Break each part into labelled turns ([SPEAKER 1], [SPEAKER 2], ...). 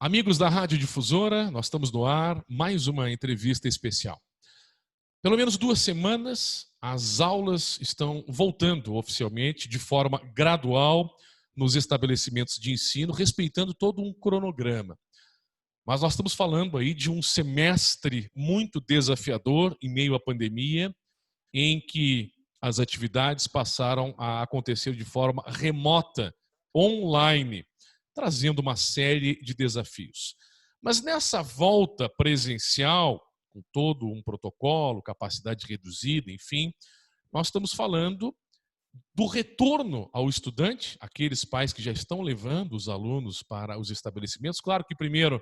[SPEAKER 1] Amigos da Rádio Difusora, nós estamos no ar, mais uma entrevista especial. Pelo menos 2 semanas, as aulas estão voltando oficialmente de forma gradual nos estabelecimentos de ensino, respeitando todo um cronograma. Mas nós estamos falando aí de um semestre muito desafiador em meio à pandemia, em que as atividades passaram a acontecer de forma remota, online, trazendo uma série de desafios. Mas nessa volta presencial, com todo um protocolo, capacidade reduzida, enfim, nós estamos falando do retorno ao estudante, aqueles pais que já estão levando os alunos para os estabelecimentos. Claro que primeiro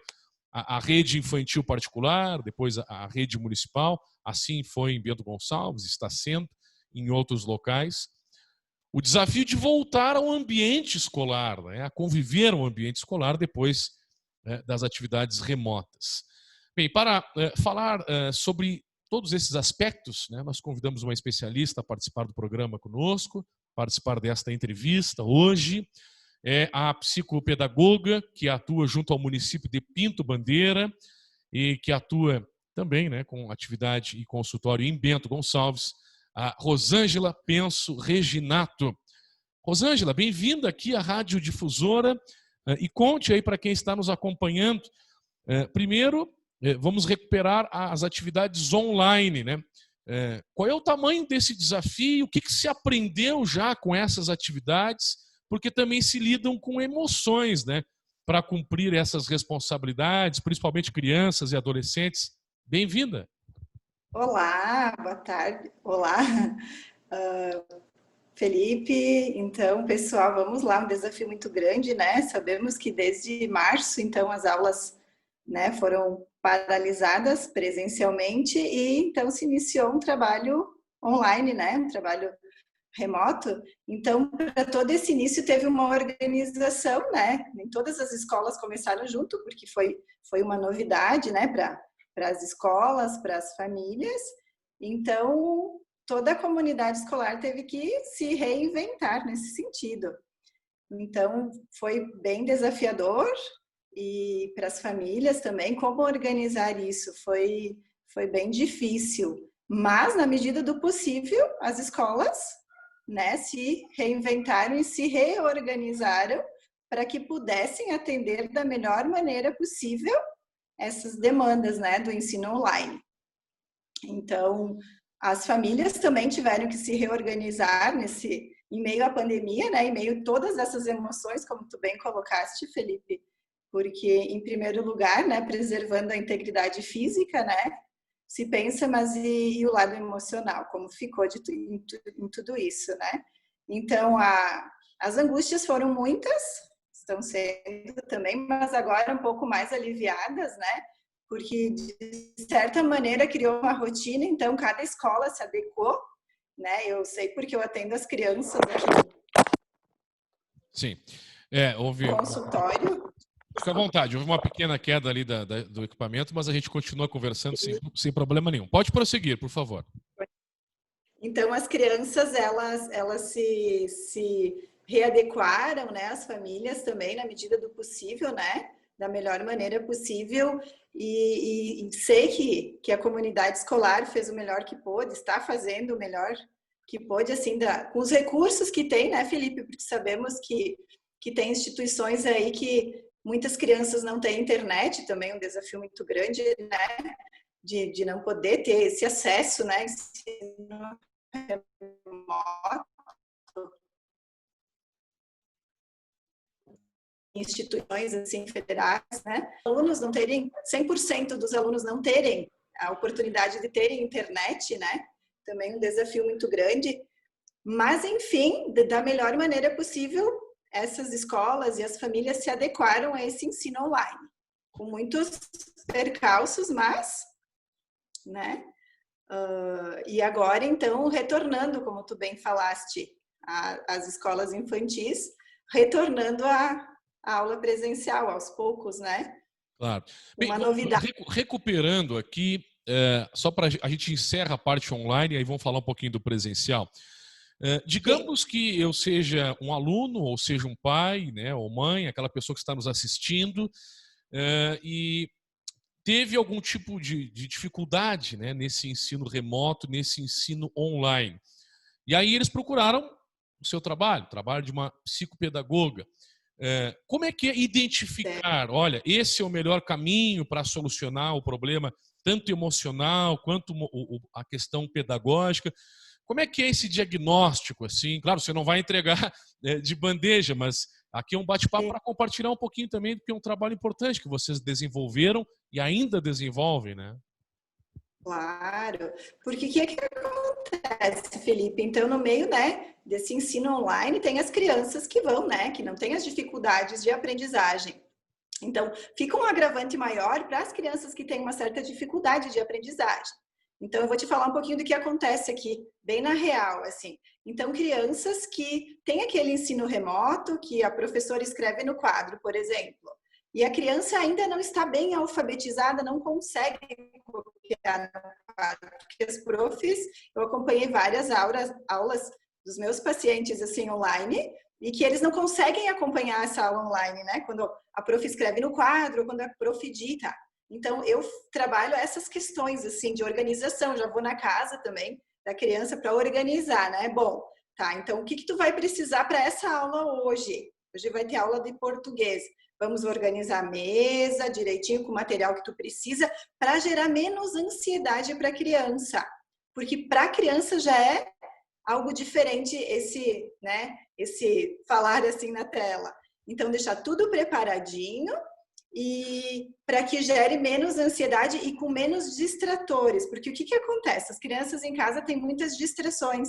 [SPEAKER 1] a rede infantil particular, depois a rede municipal, assim foi em Bento Gonçalves, está sendo em outros locais. O desafio de voltar ao ambiente escolar, né, a conviver no ambiente escolar depois das atividades remotas. Bem, para falar sobre todos esses aspectos, né, nós convidamos uma especialista a participar do programa conosco, participar desta entrevista hoje. É a psicopedagoga que atua junto ao município de Pinto Bandeira e que atua também, né, com atividade e consultório em Bento Gonçalves, a Rosângela Penso Reginato. Rosângela, bem-vinda aqui à Rádio Difusora e conte aí para quem está nos acompanhando. Primeiro, vamos recuperar as atividades online, né? Qual é o tamanho desse desafio? O que se aprendeu já com essas atividades? Porque também se lidam com emoções, né? Para cumprir essas responsabilidades, principalmente crianças e adolescentes. Bem-vinda.
[SPEAKER 2] Olá, boa tarde. Olá, Felipe. Então, pessoal, vamos lá, um desafio muito grande, né? Sabemos que desde março, então, as aulas, né, foram paralisadas presencialmente e então se iniciou um trabalho online, né? Um trabalho remoto. Então, para todo esse início teve uma organização, né? Nem todas as escolas começaram junto, porque foi uma novidade, né, para as escolas, para as famílias. Então, toda a comunidade escolar teve que se reinventar nesse sentido. Então, foi bem desafiador e para as famílias também, como organizar isso foi bem difícil. Mas, na medida do possível, as escolas, né, se reinventaram e se reorganizaram para que pudessem atender da melhor maneira possível essas demandas, né, do ensino online. Então, as famílias também tiveram que se reorganizar em meio à pandemia, né, em meio a todas essas emoções, como tu bem colocaste, Felipe, porque, em primeiro lugar, né, preservando a integridade física, né, se pensa, mas e o lado emocional, como ficou em tudo isso, né? Então, as angústias foram muitas, estão sendo também, mas agora um pouco mais aliviadas, né? Porque, de certa maneira, criou uma rotina, então cada escola se adequou, né? Eu sei porque eu atendo as crianças aqui.
[SPEAKER 1] Sim, houve...
[SPEAKER 2] Consultório.
[SPEAKER 1] Fica à vontade, houve uma pequena queda ali do equipamento, mas a gente continua conversando sem problema nenhum. Pode prosseguir, por favor.
[SPEAKER 2] Então, as crianças, elas se readequaram, né? As famílias também, na medida do possível, né? Da melhor maneira possível. E sei que a comunidade escolar fez o melhor que pôde, está fazendo o melhor que pôde, assim, com os recursos que tem, né, Felipe? Porque sabemos que tem instituições aí que muitas crianças não têm internet, também é um desafio muito grande, né? De não poder ter esse acesso, né? Ensino remoto. Instituições assim federais, né? Alunos não terem, 100% dos alunos não terem a oportunidade de terem internet, né? Também um desafio muito grande. Mas, enfim, da melhor maneira possível, essas escolas e as famílias se adequaram a esse ensino online, com muitos percalços, mas, né? E agora, então, retornando, como tu bem falaste, às escolas infantis, retornando à aula presencial, aos poucos, né?
[SPEAKER 1] Claro. Bem, novidade. Recuperando aqui, só para a gente encerra a parte online, aí vamos falar um pouquinho do presencial. Digamos que eu seja um aluno, ou seja um pai, né, ou mãe, aquela pessoa que está nos assistindo, e teve algum tipo de dificuldade, né, nesse ensino remoto, nesse ensino online. E aí eles procuraram o seu trabalho, o trabalho de uma psicopedagoga. Como é que é identificar, olha, esse é o melhor caminho para solucionar o problema, tanto emocional quanto a questão pedagógica? Como é que é esse diagnóstico, assim? Claro, você não vai entregar de bandeja, mas aqui é um bate-papo para compartilhar um pouquinho também, porque é um trabalho importante que vocês desenvolveram e ainda desenvolvem, né?
[SPEAKER 2] Claro, porque o que é que acontece, Felipe? Então, no meio, né, desse ensino online, tem as crianças que vão, né, que não têm as dificuldades de aprendizagem. Então, fica um agravante maior para as crianças que têm uma certa dificuldade de aprendizagem. Então, eu vou te falar um pouquinho do que acontece aqui, bem na real, assim. Então, crianças que têm aquele ensino remoto, que a professora escreve no quadro, por exemplo, e a criança ainda não está bem alfabetizada, não consegue copiar no quadro, porque as profs, eu acompanhei várias aulas dos meus pacientes, assim, online, e que eles não conseguem acompanhar essa aula online, né? Quando a prof escreve no quadro, quando a prof dita. Então, eu trabalho essas questões, assim, de organização, já vou na casa também da criança para organizar, né? Bom, tá, então o que tu vai precisar para essa aula hoje? Hoje vai ter aula de português. Vamos organizar a mesa direitinho com o material que tu precisa para gerar menos ansiedade para a criança. Porque para a criança já é algo diferente esse, né, esse falar assim na tela. Então, deixar tudo preparadinho e para que gere menos ansiedade e com menos distratores. Porque o que acontece? As crianças em casa têm muitas distrações.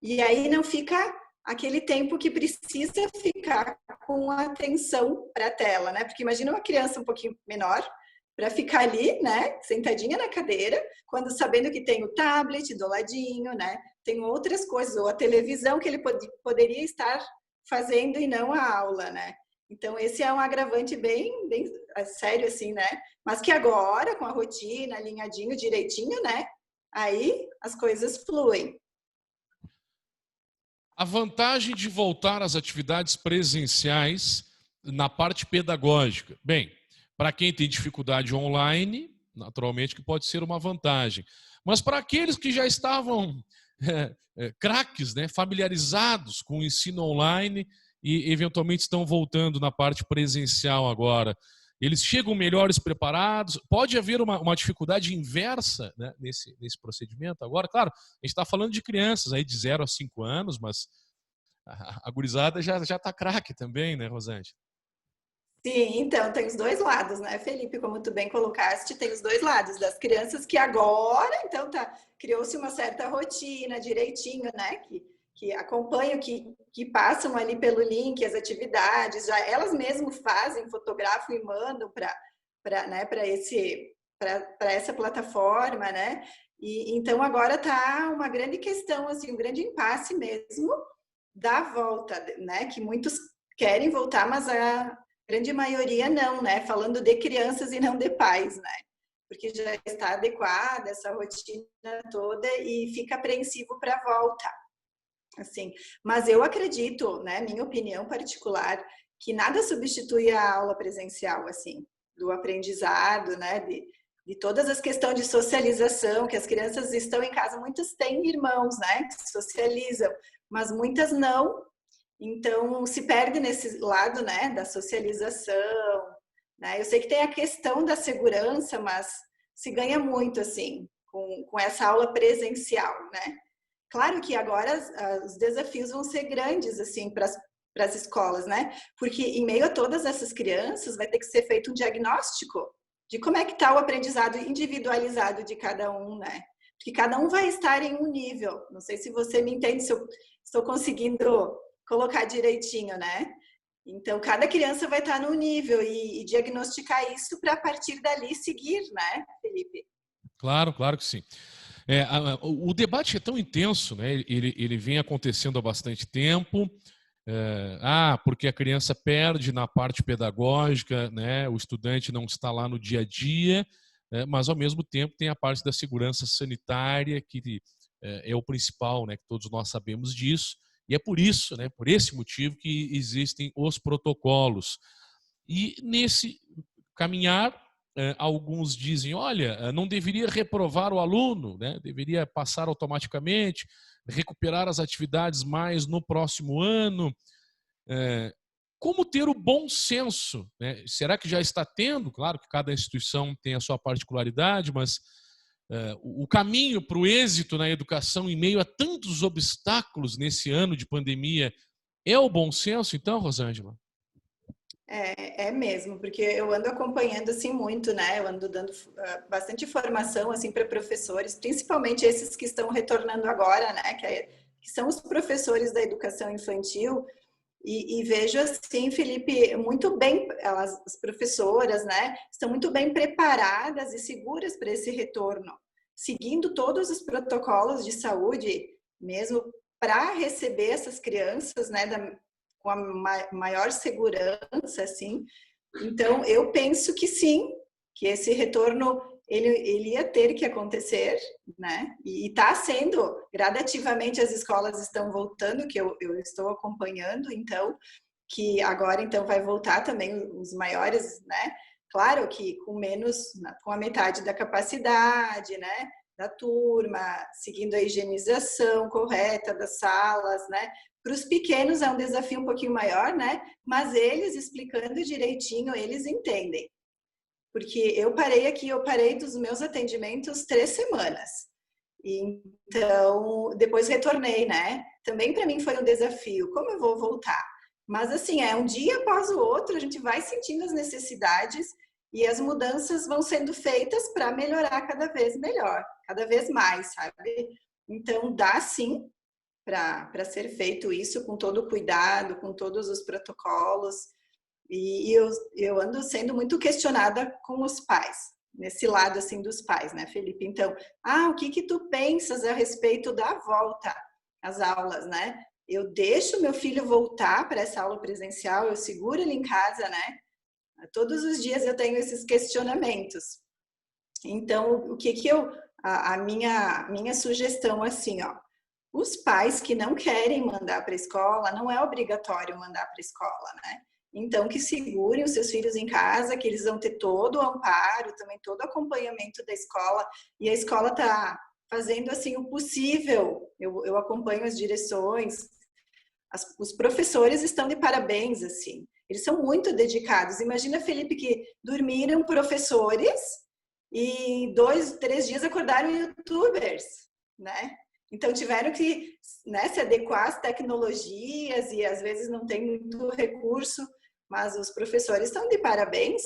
[SPEAKER 2] E aí não fica aquele tempo que precisa ficar com atenção para a tela, né? Porque imagina uma criança um pouquinho menor para ficar ali, né, sentadinha na cadeira, quando sabendo que tem o tablet do ladinho, né? Tem outras coisas, ou a televisão que ele poderia estar fazendo e não a aula, né? Então, esse é um agravante bem, bem sério, assim, né? Mas que agora, com a rotina, alinhadinho, direitinho, né? Aí as coisas fluem.
[SPEAKER 1] A vantagem de voltar às atividades presenciais na parte pedagógica. Bem, para quem tem dificuldade online, naturalmente que pode ser uma vantagem. Mas para aqueles que já estavam craques, né, familiarizados com o ensino online e eventualmente estão voltando na parte presencial agora, eles chegam melhores preparados? Pode haver uma dificuldade inversa, né, nesse procedimento agora? Claro, a gente está falando de crianças aí de 0 a 5 anos, mas a gurizada já está craque também, né, Rosângela?
[SPEAKER 2] Sim, então tem os dois lados, né, Felipe? Como tu bem colocaste, tem os dois lados das crianças que agora, então tá, criou-se uma certa rotina direitinho, né? Que acompanham, que passam ali pelo link as atividades, já elas mesmas fazem, fotografam e mandam para né, para essa plataforma, né? E então agora tá uma grande questão, assim, um grande impasse mesmo da volta, né? Que muitos querem voltar, mas a grande maioria não, né? Falando de crianças e não de pais, né? Porque já está adequada essa rotina toda e fica apreensivo para a volta, assim. Mas eu acredito, né? Minha opinião particular, que nada substitui a aula presencial, assim, do aprendizado, né? De todas as questões de socialização, que as crianças estão em casa, muitas têm irmãos, né? Que socializam, mas muitas não. Então, se perde nesse lado, né, da socialização, né? Eu sei que tem a questão da segurança, mas se ganha muito, assim, com essa aula presencial, né? Claro que agora os desafios vão ser grandes, assim, para as escolas, né? Porque em meio a todas essas crianças vai ter que ser feito um diagnóstico de como é que está o aprendizado individualizado de cada um, né? Porque cada um vai estar em um nível. Não sei se você me entende, se eu estou conseguindo colocar direitinho, né? Então, cada criança vai estar num nível e diagnosticar isso para a partir dali seguir, né, Felipe?
[SPEAKER 1] Claro, claro que sim. O debate é tão intenso, né? Ele vem acontecendo há bastante tempo. Porque a criança perde na parte pedagógica, né? O estudante não está lá no dia a dia, mas ao mesmo tempo tem a parte da segurança sanitária, que é o principal, né? Que todos nós sabemos disso. E é por isso, né? Por esse motivo que existem os protocolos. E caminhar. Alguns dizem, olha, não deveria reprovar o aluno, né? Deveria passar automaticamente, recuperar as atividades mais no próximo ano. Como ter o bom senso, né? Será que já está tendo? Claro que cada instituição tem a sua particularidade, mas o caminho para o êxito na educação em meio a tantos obstáculos nesse ano de pandemia é o bom senso, então, Rosângela?
[SPEAKER 2] É mesmo, porque eu ando acompanhando assim muito, né? Eu ando dando bastante formação assim para professores, principalmente esses que estão retornando agora, né? Que são os professores da educação infantil. E vejo assim, Felipe, muito bem, as professoras, né? Estão muito bem preparadas e seguras para esse retorno, seguindo todos os protocolos de saúde, mesmo para receber essas crianças, né? Com a maior segurança, assim. Então, eu penso que sim, que esse retorno ele ia ter que acontecer, né? E está sendo, gradativamente as escolas estão voltando, que eu estou acompanhando, então, que agora então vai voltar também os maiores, né? Claro que com menos, com a metade da capacidade, né? Da turma, seguindo a higienização correta das salas, né? Para os pequenos é um desafio um pouquinho maior, né? Mas eles explicando direitinho, eles entendem. Porque eu parei dos meus atendimentos 3 semanas. Então, depois retornei, né? Também para mim foi um desafio. Como eu vou voltar? Mas assim, é um dia após o outro, a gente vai sentindo as necessidades e as mudanças vão sendo feitas para melhorar cada vez melhor, cada vez mais, sabe? Então, dá sim para ser feito isso com todo o cuidado, com todos os protocolos. E eu ando sendo muito questionada com os pais, nesse lado assim dos pais, né, Felipe? Então, o que tu pensas a respeito da volta às aulas, né? Eu deixo meu filho voltar para essa aula presencial, eu seguro ele em casa, né? Todos os dias eu tenho esses questionamentos. Então, o que a minha sugestão assim, ó, os pais que não querem mandar para a escola, não é obrigatório mandar para a escola, né? Então, que segurem os seus filhos em casa, que eles vão ter todo o amparo, também todo o acompanhamento da escola, e a escola está fazendo assim o possível. Eu acompanho as direções, os professores estão de parabéns, assim. Eles são muito dedicados. Imagina, Felipe, que dormiram professores e 2, 3 dias acordaram youtubers, né? Então tiveram que, né, se adequar às tecnologias e às vezes não tem muito recurso, mas os professores estão de parabéns,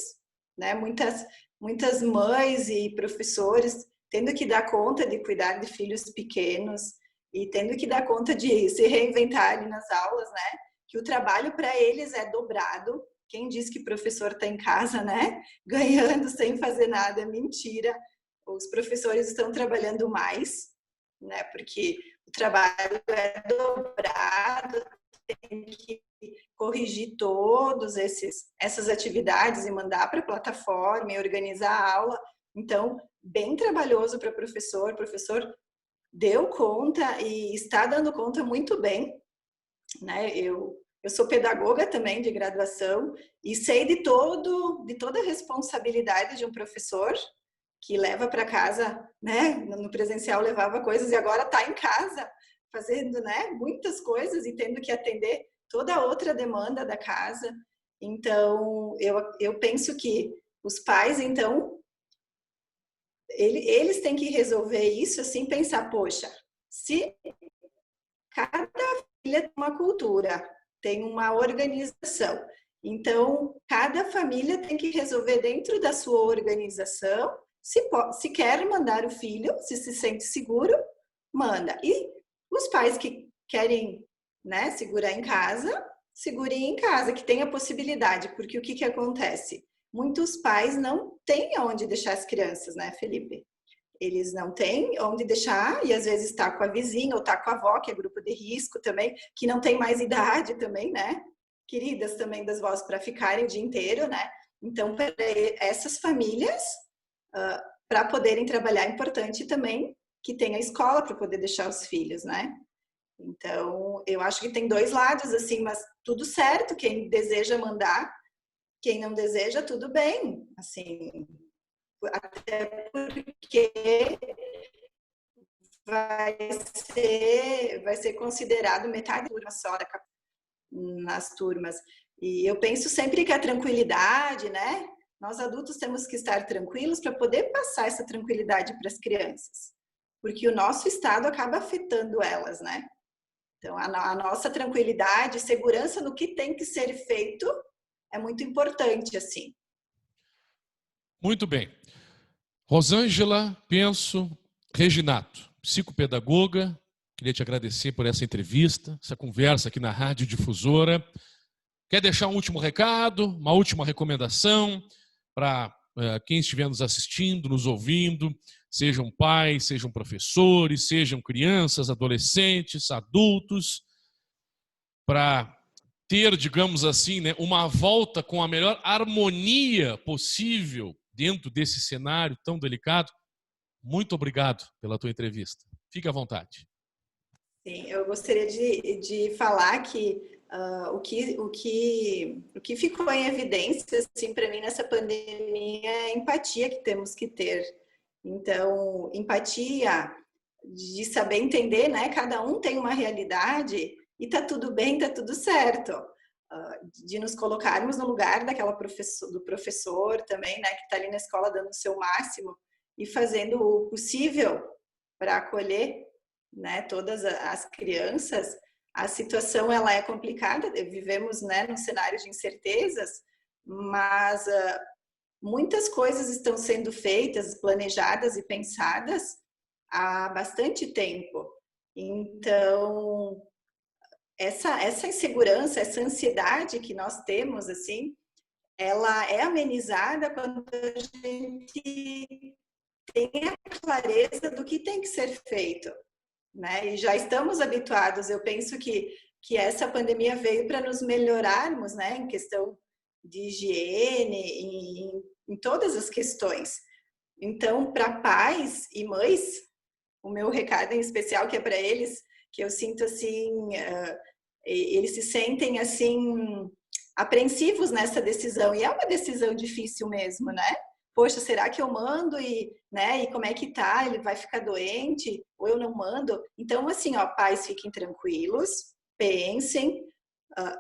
[SPEAKER 2] né? Muitas mães e professores tendo que dar conta de cuidar de filhos pequenos e tendo que dar conta de se reinventar ali nas aulas, né? Que o trabalho para eles é dobrado. Quem diz que professor está em casa, né? Ganhando sem fazer nada, é mentira. Os professores estão trabalhando mais, né? Porque o trabalho é dobrado, tem que corrigir todos essas atividades e mandar para a plataforma e organizar a aula. Então, bem trabalhoso para o professor deu conta e está dando conta muito bem, né? Eu sou pedagoga também de graduação e sei de toda a responsabilidade de um professor que leva para casa, né? No presencial levava coisas e agora está em casa fazendo, né? Muitas coisas e tendo que atender toda a outra demanda da casa. Então, eu penso que os pais, então, eles têm que resolver isso assim, pensar, poxa, se cada família tem uma cultura, tem uma organização, então cada família tem que resolver dentro da sua organização se quer mandar o filho, se sente seguro, manda. E os pais que querem, né, segurar em casa, segurem em casa, que tenha possibilidade, porque o que acontece? Muitos pais não têm onde deixar as crianças, né, Felipe? Eles não têm onde deixar e às vezes está com a vizinha ou está com a avó, que é grupo de risco também, que não tem mais idade também, né? Queridas também das vós para ficarem o dia inteiro, né? Então, para essas famílias, para poderem trabalhar, é importante também que tenha escola para poder deixar os filhos, né? Então, eu acho que tem dois lados, assim, mas tudo certo, quem deseja mandar Quem não deseja, tudo bem, assim, até porque vai ser considerado metade da turma só nas turmas. E eu penso sempre que a tranquilidade, né? Nós adultos temos que estar tranquilos para poder passar essa tranquilidade para as crianças, porque o nosso estado acaba afetando elas, né? Então, a nossa tranquilidade, segurança no que tem que ser feito é muito importante, assim.
[SPEAKER 1] Muito bem. Rosângela Penso Reginato, psicopedagoga, queria te agradecer por essa entrevista, essa conversa aqui na Rádio Difusora. Quer deixar um último recado, uma última recomendação para quem estiver nos assistindo, nos ouvindo, sejam pais, sejam professores, sejam crianças, adolescentes, adultos, para ter, digamos assim, né, uma volta com a melhor harmonia possível dentro desse cenário tão delicado? Muito obrigado pela tua entrevista. Fique à vontade.
[SPEAKER 2] Sim, eu gostaria de falar que o que ficou em evidência, assim, para mim nessa pandemia é a empatia que temos que ter. Então, empatia de saber entender, né? Cada um tem uma realidade e tá tudo bem, tá tudo certo. De nos colocarmos no lugar do professor também, né? Que está ali na escola dando o seu máximo e fazendo o possível para acolher, né, todas as crianças. A situação ela é complicada, vivemos, né, num cenário de incertezas, mas muitas coisas estão sendo feitas, planejadas e pensadas há bastante tempo. Então, essa insegurança, essa ansiedade que nós temos, assim, ela é amenizada quando a gente tem a clareza do que tem que ser feito, né? E já estamos habituados. Eu penso que essa pandemia veio para nos melhorarmos, né? Em questão de higiene, em todas as questões. Então, para pais e mães, o meu recado em especial que é para eles, que eu sinto assim, eles se sentem assim apreensivos nessa decisão, e é uma decisão difícil mesmo, né? Poxa, será que eu mando né, e como é que tá? Ele vai ficar doente ou eu não mando? Então, assim, ó, pais, fiquem tranquilos, pensem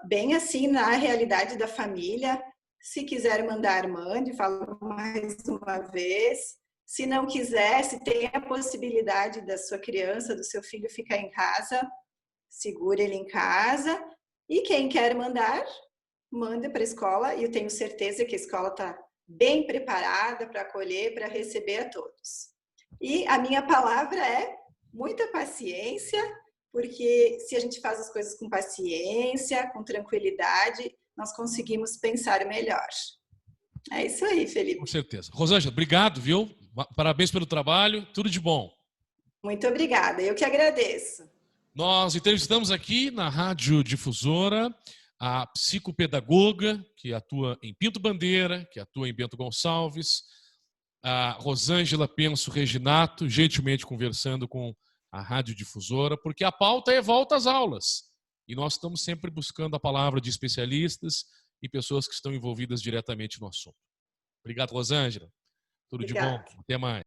[SPEAKER 2] bem assim na realidade da família. Se quiser mandar, mande, falo mais uma vez. Se não quiser, se tem a possibilidade da sua criança, do seu filho ficar em casa, segure ele em casa. E quem quer mandar, manda para a escola, e eu tenho certeza que a escola está bem preparada para acolher, para receber a todos. E a minha palavra é muita paciência, porque se a gente faz as coisas com paciência, com tranquilidade, nós conseguimos pensar melhor. É isso aí, Felipe.
[SPEAKER 1] Com certeza. Rosângela, obrigado, viu? Parabéns pelo trabalho, tudo de bom.
[SPEAKER 2] Muito obrigada, eu que agradeço.
[SPEAKER 1] Nós entrevistamos aqui na Rádio Difusora a psicopedagoga que atua em Pinto Bandeira, que atua em Bento Gonçalves, a Rosângela Penso Reginato, gentilmente conversando com a Rádio Difusora, porque a pauta é volta às aulas. E nós estamos sempre buscando a palavra de especialistas e pessoas que estão envolvidas diretamente no assunto. Obrigado, Rosângela. Tudo de bom. Até mais.